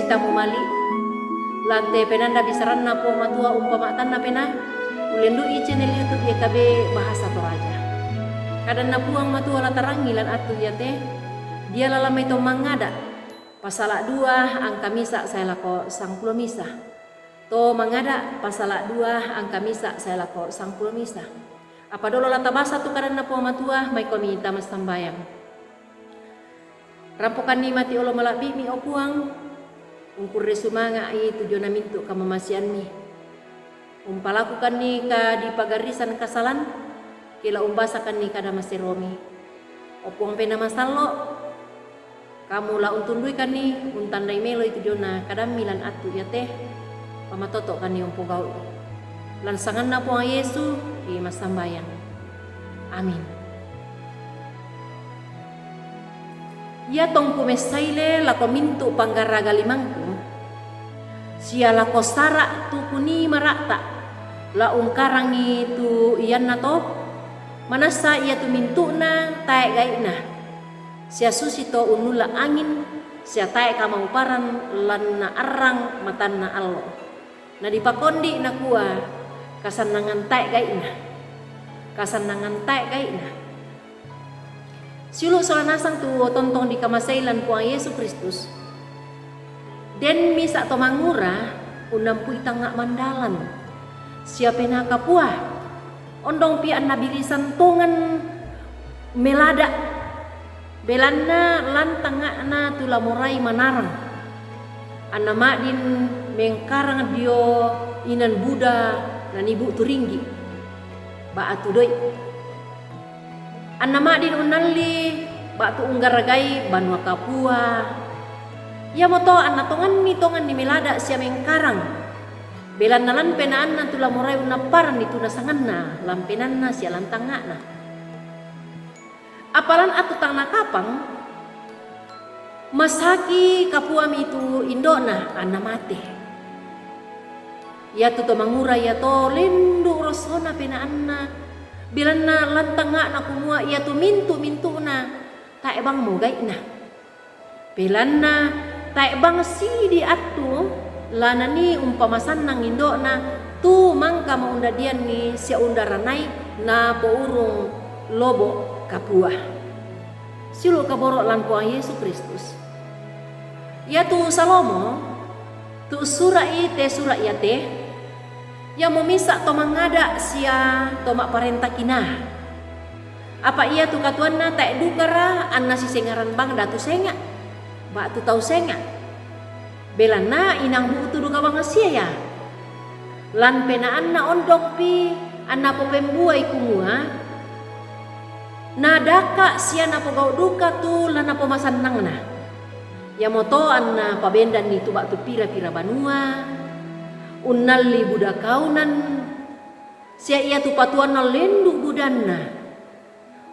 tamu mali lante penanda bisaran na po matua umpama tanna pena ulendu i channel YouTube ya kabe bahasa Toraja. Kadang na puang matua latarangi lan atu ya teh dia lalamai to mangada pasala 2 angka misa saya lako sang pulo misa. To mangada pasala 2 angka misa saya lako sang pulo misa. Apa dolo lata basa tu kadang na puang matua mai komita mas sambayang. Rampokan ni mati olo malabi mi opuang ungkur resumanga ai tujuan mintu kamamasian mi. Umpalakukan ni ka di pagarisan kasalan kila umbasakan ni kada maseromi. Opuang pena masalo kamu la untundui kan ni untandai melo itu jona kadang milan atu ya teh pamatoto kan ni umpugau. Lansangan na puang Yesu di masambayang. Amin. Ya tong kumesaile lako mintu panggaraga limangku sia lako sara tu kuni marata la ungkarangi tu iyan na to manasa ia tu mintu na tae gaina sia susi to unula angin sia tae kamauparan lan na arang matan na allo na dipakondi na kuah kasanangan tae gaina siulu solanasang tu tontong di kamasailan puang Yesus Kristus. Den misa to mangura unampui tangak mandalan. Siapa na kapua ondong pian nabirisan tongan melada belanna lan tangak na tula morai manarang. Anama din mengkarang dio inan Buddha nan ibu turinggi. Ba atudoi Anama din unali batu unggaragai banua kapua. Ya moto anatongan ni melada sia mengkarang. Belan nalan penaan na tula morai unaparan itu nasanganna lampenanna sia lantangana. Apalan atu tang nakapang masaki kapuam itu indona anamate. Ya tu to mangura ya to lendu rosona penaanna. Bilan na lantanga na kumua ia tu mintu na tae bang mogay na. Bilan na tae bang si di atu lana ni umpamasan nang indo na tu mangka maunda dian ni sia undaranay na pourung lobo kapua. Silu kaboro lan puang Yesus Kristus. Ia tu Salomo tu sura ite sura ia teh yang memisa to mangada sia to mak parenta kina. Apa ia tu katuan na tak dukara anna si sengaran bang datu senga. Ba tu tau senga. Belana inang bu tu duka bang sia ya. Lan penaan na ondok pi anna po pembuai kumua. Na daka sia na po gau duka tu lan na po masanang na. Ya moto anna pabendan ni tu bak tu pira-pira banua. Unnali budak kaunan sia ia tu patuan na lendu budanna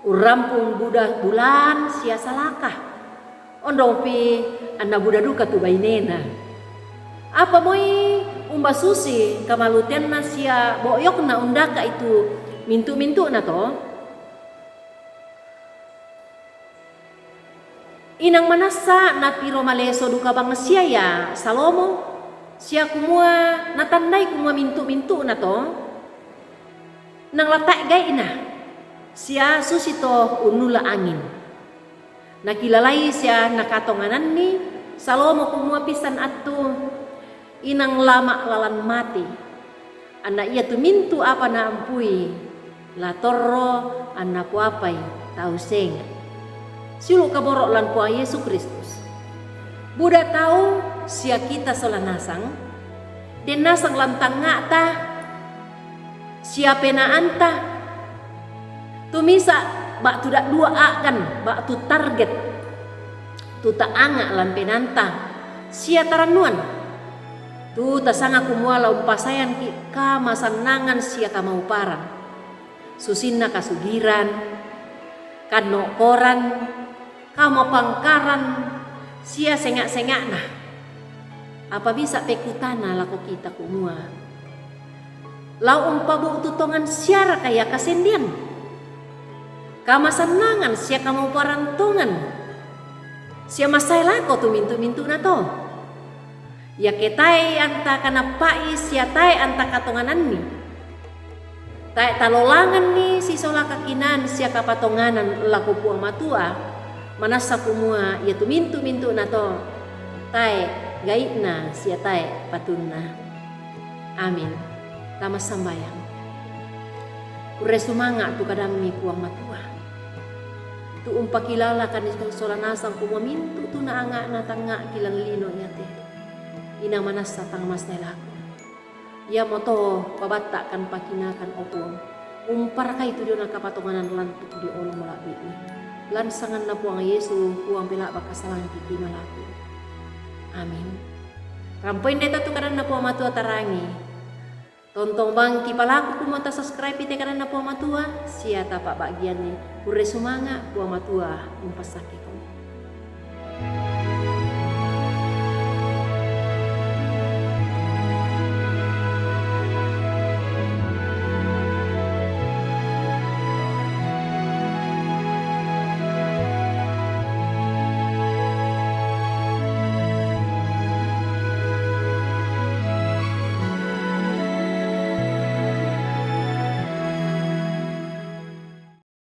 urampung budak bulan sia salakah ondong pi anna budak duka tu bainena apa moi umba susi kamaluten na sia boyok na undaka itu mintu na to inang manasa na piro maleso duka bang sia ya Salomo sia kumua natandai kumua mintu na to nang latak gaina sia susito unula angin nakilalai sia nakatonganan ni Salomo kumua pisan atu inang lama lalan mati anak ia tu mintu apa na ampui la torro anak puapai tau seng silu kaborok lan puang Yesus Kristus Buddha tahu sia kita solanasang den nasang lantang ngata sia penaan ta tumisa bak tu dak dua akan bak tu target tu ta anga lan penanta sia taranuan tu ta sanga kumua umpasayan ki ka masanangan sia kamauparan susinna kasugiran kano koran kamo pangkaran sia sengak-sengak nah apa bisa pekutana lako kita kumua lau umpabu tutongan siara kaya kasendian kama sanangan sia kamu parantongan sia masay lako tu mintu na to Ya ketai anta kana pais ya tai anta katonganan ni. Tai talolangan ni si sola kakinan sia kapatonganan laku puang matua. Manasa kumua ya tu mintu na to. Tai gaitna sia tai patunna. Amin. Tama sambayang. Ure sumanga tu kadami puang matua. Tu umpakilala kan isong sola nasang kumua mintu tu na anga na tanga kilang lino yate. Inang manasa tang mas nelaku. Ya moto pabata kan pakinakan opong. Umpar kay tu na kapatonganan lantuk di olong mulabi ni. Lansangan na puang Yesu puang pila bakasalang kiki malaku. Amin. Rampoin deta tu kanan na puang matua tarangi. Tontong bang kipalaku kumata subscribe ite kanan na puang matua. Sia tapak bagian ni. Ure sumanga puang matua umpasake ko.